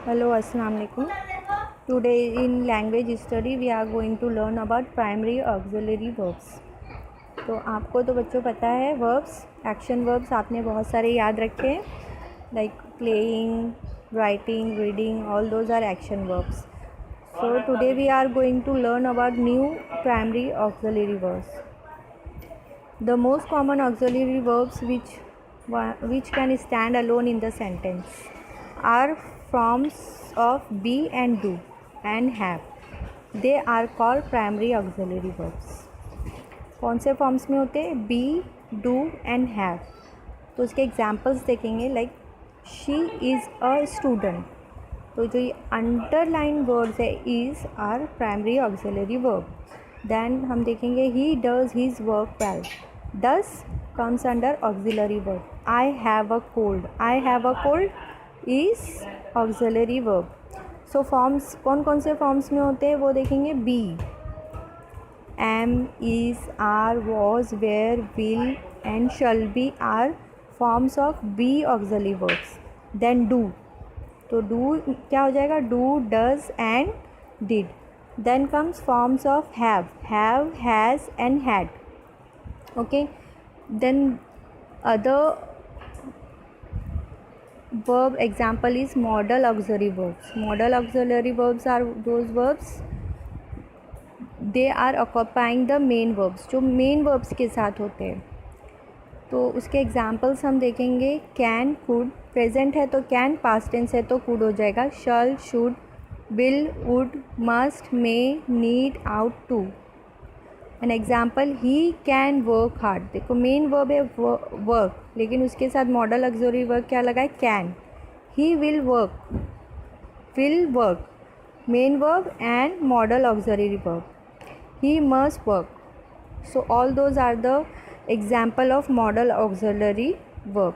Hello, Assalamu alaikum. Today in language study we are going to learn about primary auxiliary verbs. तो आपको तो बच्चों पता है verbs, action verbs आपने बहुत सारे याद रखे हैं, like playing, writing, reading, all those are action verbs. So today we are going to learn about new primary auxiliary verbs. The most common auxiliary verbs which can stand alone in the sentence are forms of be and do and have. They are called primary auxiliary verbs. कौन से forms में होते हैं? Be, do and have. तो उसके examples देखेंगे like she is a student. तो जो ये अंडरलाइन वर्ड्स है is are primary auxiliary verb. Then हम देखेंगे he does his work well. Does comes under auxiliary verb. I have a cold. I have a cold is auxiliary verb. So forms कौन कौन से forms में होते हैं वो देखेंगे. be, am, is, are, was, were, will and shall be are forms of be auxiliary verbs. Then do. तो do क्या हो जाएगा? do, does and did. Then comes forms of have, has and had. Okay. Then other verb example is modal auxiliary verbs. Modal auxiliary verbs are those verbs they are occupying the main verbs, जो main verbs के साथ होते हैं. तो उसके examples हम देखेंगे. can, could, present है तो can, past tense है तो could हो जाएगा. shall, should, will, would, must, may, need, out, to. An example he can work hard. देखो मेन वर्ब है वर्क, लेकिन उसके साथ मॉडल ऑक्सिलरी वर्ब क्या लगा है? Can. He will work main verb and modal auxiliary verb. He must work. So all those are the example of modal auxiliary verb.